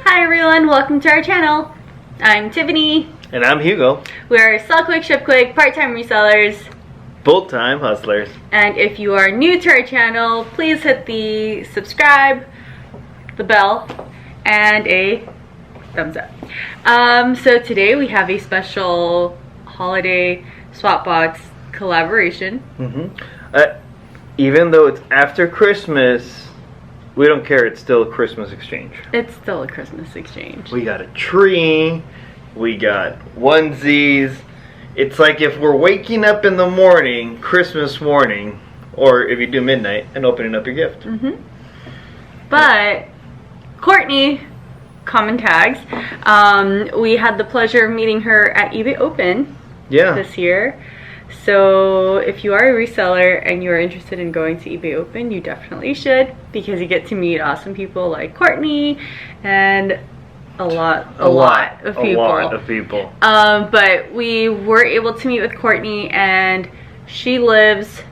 Hi everyone, welcome to our channel. I'm Tiffany. And I'm Hugo. We're sell quick, ship quick, part-time resellers. Full-time hustlers. And if you are new to our channel, please hit the subscribe, the bell, and a thumbs up. So today we have a special holiday swap box collaboration. Even though it's after Christmas, we don't care. It's still a Christmas exchange. It's still a Christmas exchange. We got a tree. We got onesies. It's like if we're waking up in the morning, Christmas morning, or if you do midnight, and opening up your gift. But Courtney Common Tags, we had the pleasure of meeting her at eBay Open this year. So if you are a reseller and you are interested in going to eBay Open, you definitely should, because you get to meet awesome people like Courtney and a lot of people. But we were able to meet with Courtney, and she lives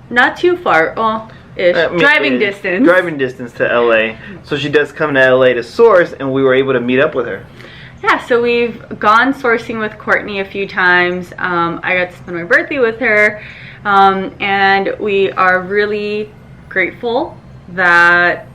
not too far, driving distance to LA. So she does come to LA to source, and we were able to meet up with her. Yeah, so we've gone sourcing with Courtney a few times. I got to spend my birthday with her, and we are really grateful that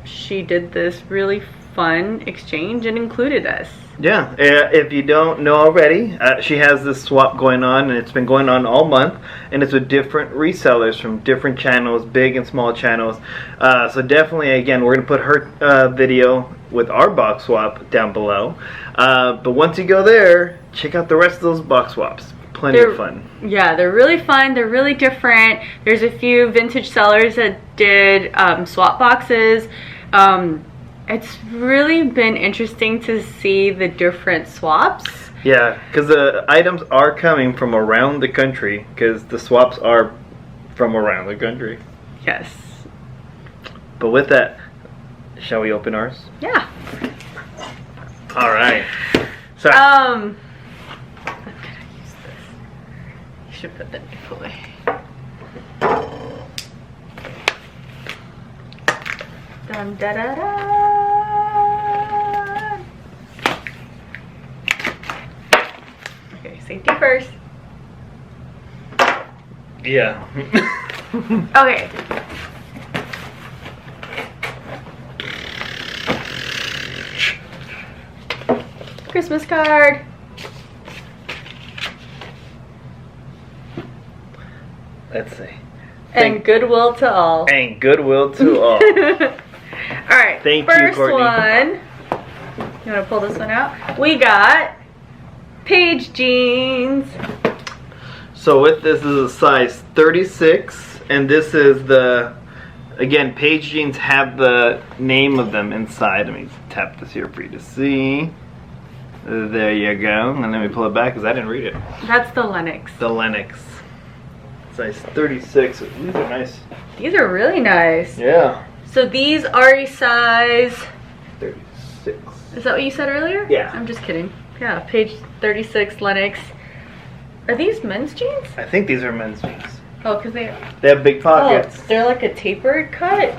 she did this really fun exchange and included us. Yeah, if you don't know already, she has this swap going on, and it's been going on all month, and it's with different resellers from different channels, big and small channels. So definitely, again, we're going to put her video with our box swap down below. But once you go there, check out the rest of those box swaps. Plenty of fun. Yeah, they're really fun. They're really different. There's a few vintage sellers that did swap boxes. It's really been interesting to see the different swaps. Yeah, because the items are coming from around the country, because the swaps are from around the country. Yes. But with that, shall we open ours? Yeah. All right. So I'm gonna use this. You should put the knife away. Dun, da, da, da. Okay, safety first. yeah. Okay. Christmas card. Let's see. And goodwill to all. And goodwill to all. Alright, Thank you, first Courtney. one. You want to pull this one out? We got Paige jeans. So with this is a size 36, and this is the, again, Paige jeans have the name of them inside. Let me tap this here for you to see. There you go. And let me pull it back because I didn't read it. That's the Lennox. The Lennox. Size 36. These are nice. These are really nice. Yeah. So these are a size 36. Is that what you said earlier? Yeah. I'm just kidding. Yeah, page 36 Lennox. Are these men's jeans? I think these are men's jeans. Oh, because they have big pockets. Oh, they're like a tapered cut.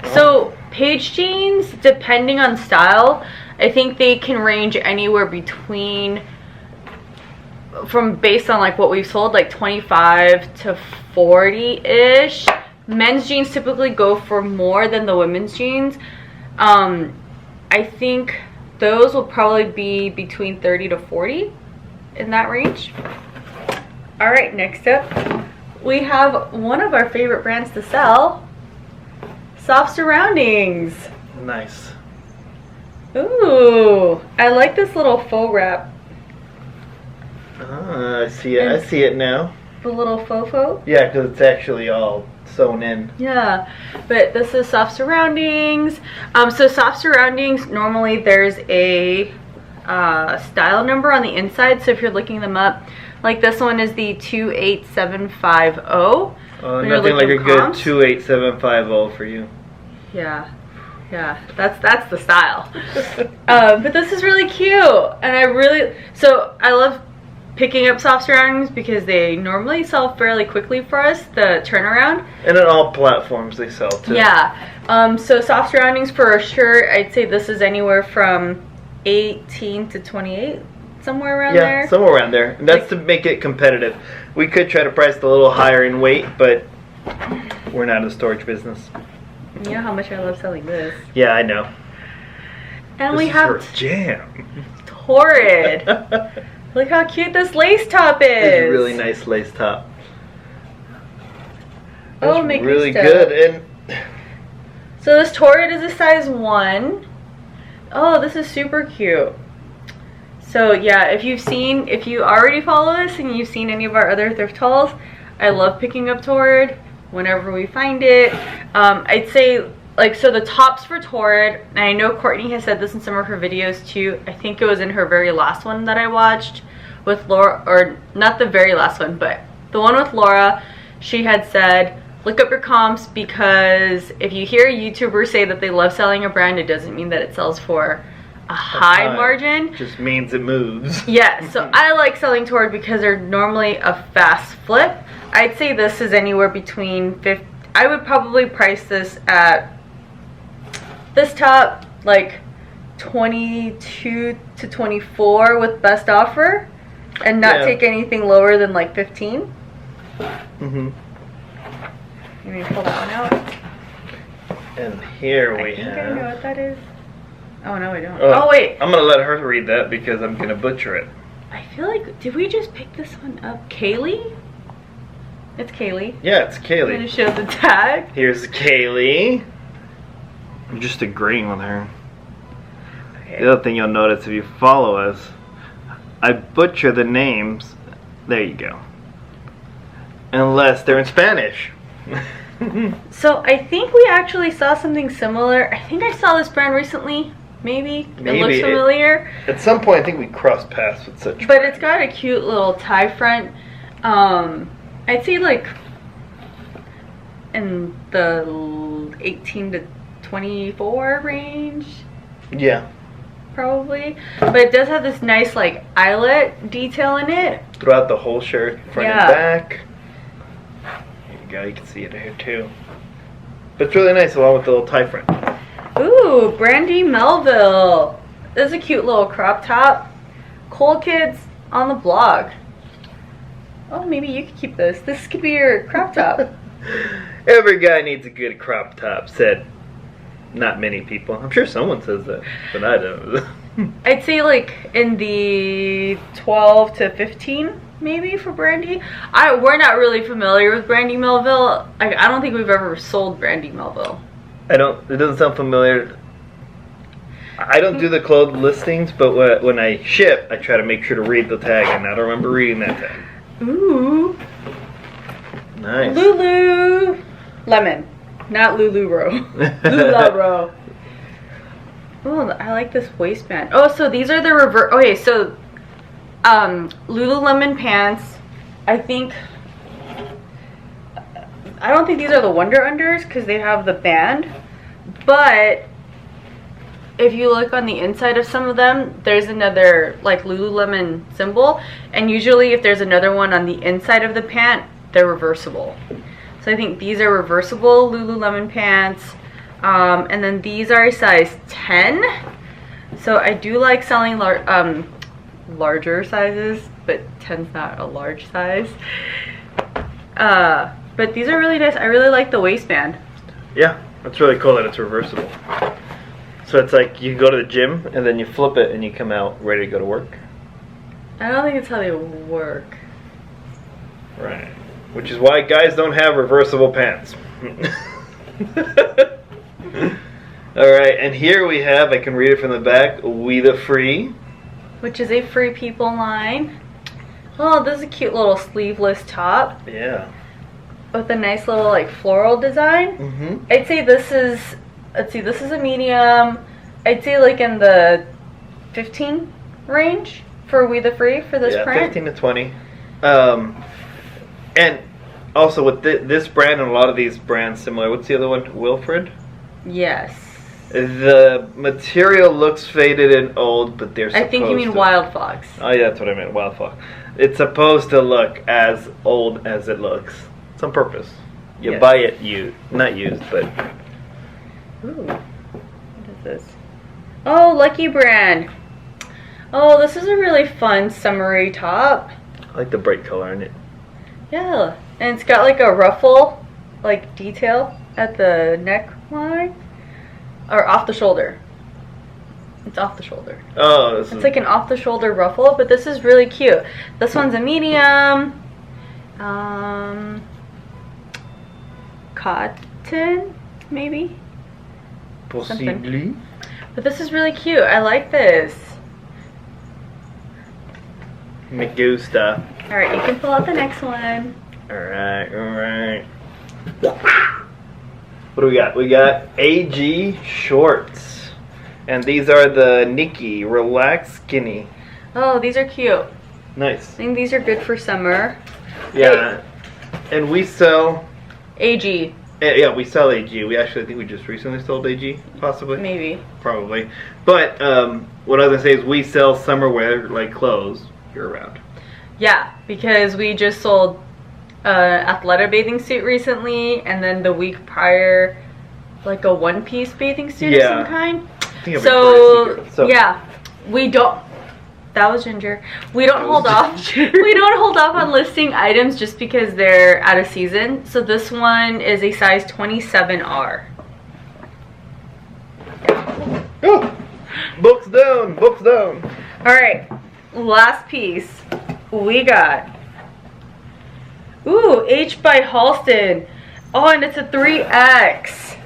Oh. So Paige jeans, depending on style, I think they can range anywhere between, from based on like what we've sold, like 25 to 40-ish. Men's jeans typically go for more than the women's jeans. I think those will probably be between 30 to 40 in that range. All right, next up, we have one of our favorite brands to sell, Soft Surroundings. Nice. Ooh, I like this little faux wrap. I see it. I see it now. The little faux. Yeah, because it's actually all sewn in. Yeah, but this is Soft Surroundings. So Soft Surroundings, normally there's a style number on the inside. So if you're looking them up, like this one is the 28750. Nothing like a good 28750 for you. Yeah. Yeah, that's the style. But this is really cute, and I love picking up soft surroundings because they normally sell fairly quickly for us, the turnaround. And on all platforms they sell too. Yeah. So soft surroundings for a shirt, I'd say this is anywhere from 18 to 28, somewhere around there. Yeah, somewhere around there. And that's to make it competitive. We could try to price it a little higher in weight, but we're not in the storage business. You know how much I love selling this. Yeah, I know. And this we is have her jam. Torrid. Look how cute this lace top is. It's a really nice lace top. That's make really me step. good. And so this Torrid is a size 1. Oh, this is super cute. So yeah, if you already follow us and you've seen any of our other thrift hauls, I love picking up Torrid whenever we find it. I'd say, like, so the tops for Torrid, and I know Courtney has said this in some of her videos too. I think it was in her very last one that I watched with Laura, or not the very last one, but the one with Laura. She had said, look up your comps, because if you hear a YouTuber say that they love selling a brand, it doesn't mean that it sells for a high margin. It just means it moves. Yeah, so I like selling Torrid because they're normally a fast flip. I'd say this is anywhere between 50. I would probably price this at this top like 22 to 24 with best offer, and not take anything lower than like 15. Mhm. You need to pull that one out. And here we I think have. I know what that is. Oh no, I don't. Oh, Oh wait. I'm gonna let her read that because I'm gonna butcher it. I feel like, did we just pick this one up? Kaylee? It's Kaylee. Yeah, it's I'm Kaylee. gonna show the tag. Here's Kaylee. I'm just agreeing with her. Okay. The other thing you'll notice if you follow us, I butcher the names. There you go. Unless they're in Spanish. So I think we actually saw something similar. I think I saw this brand recently. Maybe. It looks familiar. At some point, I think we crossed paths with such. But it's got a cute little tie front. I'd say like in the 18 to 24 range. Yeah. Probably. But it does have this nice like eyelet detail in it. Throughout the whole shirt, front and back. There you go. You can see it here too. But it's really nice along with the little tie front. Ooh, Brandy Melville. This is a cute little crop top. Cool Kids on the blog. Oh, maybe you could keep this. This could be your crop top. Every guy needs a good crop top, said not many people. I'm sure someone says that, but I don't. I'd say like in the 12 to 15 maybe for Brandy. We're not really familiar with Brandy Melville. I don't think we've ever sold Brandy Melville. It doesn't sound familiar. I don't do the clothes listings, but when I ship, I try to make sure to read the tag, and I don't remember reading that tag. Ooh. Nice. Lululemon, not Lululemon. Lululemon. Oh, I like this waistband. Oh, so these are the reverse. Okay, so Lululemon pants. I don't think these are the Wonder Unders because they have the band. But if you look on the inside of some of them, there's another like Lululemon symbol. And usually if there's another one on the inside of the pant, they're reversible. So I think these are reversible Lululemon pants. And then these are a size 10. So I do like selling larger sizes, but 10's not a large size. But these are really nice. I really like the waistband. Yeah, that's really cool that it's reversible. So it's like you go to the gym and then you flip it and you come out ready to go to work. I don't think it's how they work. Right. Which is why guys don't have reversible pants. Alright, and here we have, I can read it from the back, We the Free. Which is a Free People line. Oh, this is a cute little sleeveless top. Yeah. With a nice little like floral design. Mm-hmm. I'd say this is, let's see, this is a medium. I'd say like in the 15 range for We the Free for this print. 15 to 20. And also with this brand and a lot of these brands similar. What's the other one? Wilfred? Yes. The material looks faded and old, but they're supposed to. I think you mean Wild Fox. Oh yeah, that's what I meant, Wild Fox. It's supposed to look as old as it looks. It's on purpose. You buy it not used, but... Ooh, what is this? Oh, Lucky Brand. Oh, this is a really fun summery top. I like the bright color in it. Yeah, and it's got like a ruffle, like detail at the neckline. Or off the shoulder. It's off the shoulder. Oh, it's like an off the shoulder ruffle, but this is really cute. This one's a medium. Cotton, maybe? Possibly. Something. But this is really cute. I like this. Me gusta. Alright, you can pull out the next one. Alright. What do we got? We got AG shorts. And these are the Nikki Relax Skinny. Oh, these are cute. Nice. I think these are good for summer. Yeah. And we sell... AG. Yeah, we sell AG. We actually, I think we just recently sold AG, possibly. Maybe. Probably. But what I was going to say is we sell summer wear, like clothes, year-round. Yeah, because we just sold athletic bathing suit recently, and then the week prior, like a one-piece bathing suit of some kind. So yeah, we don't. That was Ginger. We don't hold off. We don't hold off on listing items just because they're out of season. So this one is a size 27R. Oh, books down, books down. All right, last piece we got. Ooh, H by Halston. Oh, and it's a 3X.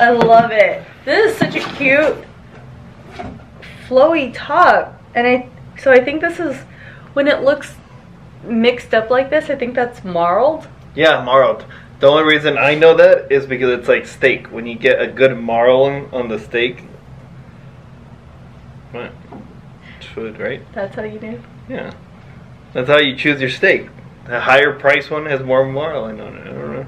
I love it. This is such a cute, flowy top. And I think this is, when it looks mixed up like this, I think that's marled. Yeah, marled. The only reason I know that is because it's like steak. When you get a good marl on the steak, what? It's food, right? That's how you do? Yeah. That's how you choose your steak. The higher price one has more marl. I don't know.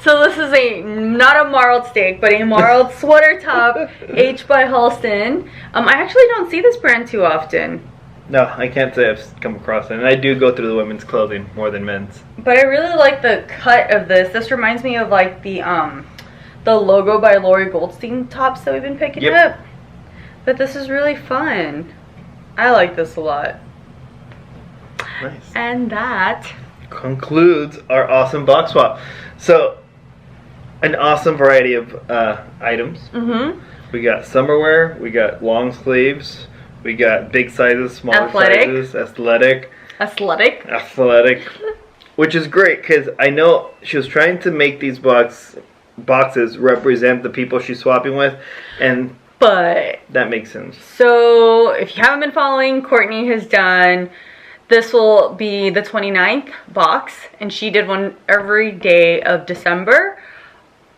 So this is not a marled steak, but a marled sweater top, H by Halston. I actually don't see this brand too often. No, I can't say I've come across it. And I do go through the women's clothing more than men's. But I really like the cut of this. This reminds me of like the logo by Lori Goldstein tops that we've been picking up. But this is really fun. I like this a lot. Nice. And that concludes our awesome box swap. So, an awesome variety of items. We got summer wear, we got long sleeves, we got big sizes, smaller sizes, athletic, which is great because I know she was trying to make these boxes represent the people she's swapping with, but that makes sense. So, if you haven't been following, Courtney has done. This will be the 29th box, and she did one every day of December,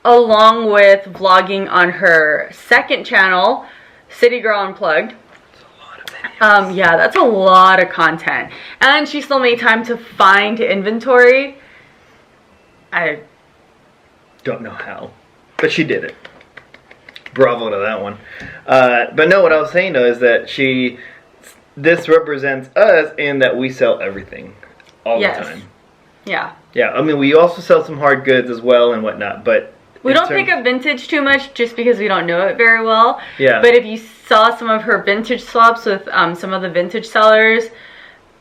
along with vlogging on her second channel, City Girl Unplugged. That's a lot of videos. Yeah, that's a lot of content. And she still made time to find inventory. I don't know how, but she did it. Bravo to that one. But no, what I was saying though is that this represents us in that we sell everything all the time. Yeah. Yeah, I mean, we also sell some hard goods as well and whatnot, but... We don't pick up vintage too much just because we don't know it very well. Yeah. But if you saw some of her vintage swaps with some of the vintage sellers,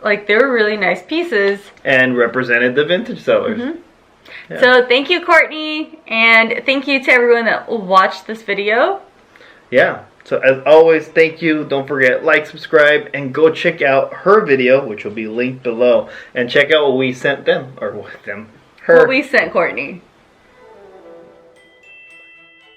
like, they were really nice pieces. And represented the vintage sellers. Yeah. So, thank you, Courtney, and thank you to everyone that watched this video. Yeah. So as always, thank you. Don't forget, like, subscribe, and go check out her video, which will be linked below. And check out what we sent them, or what we sent Courtney.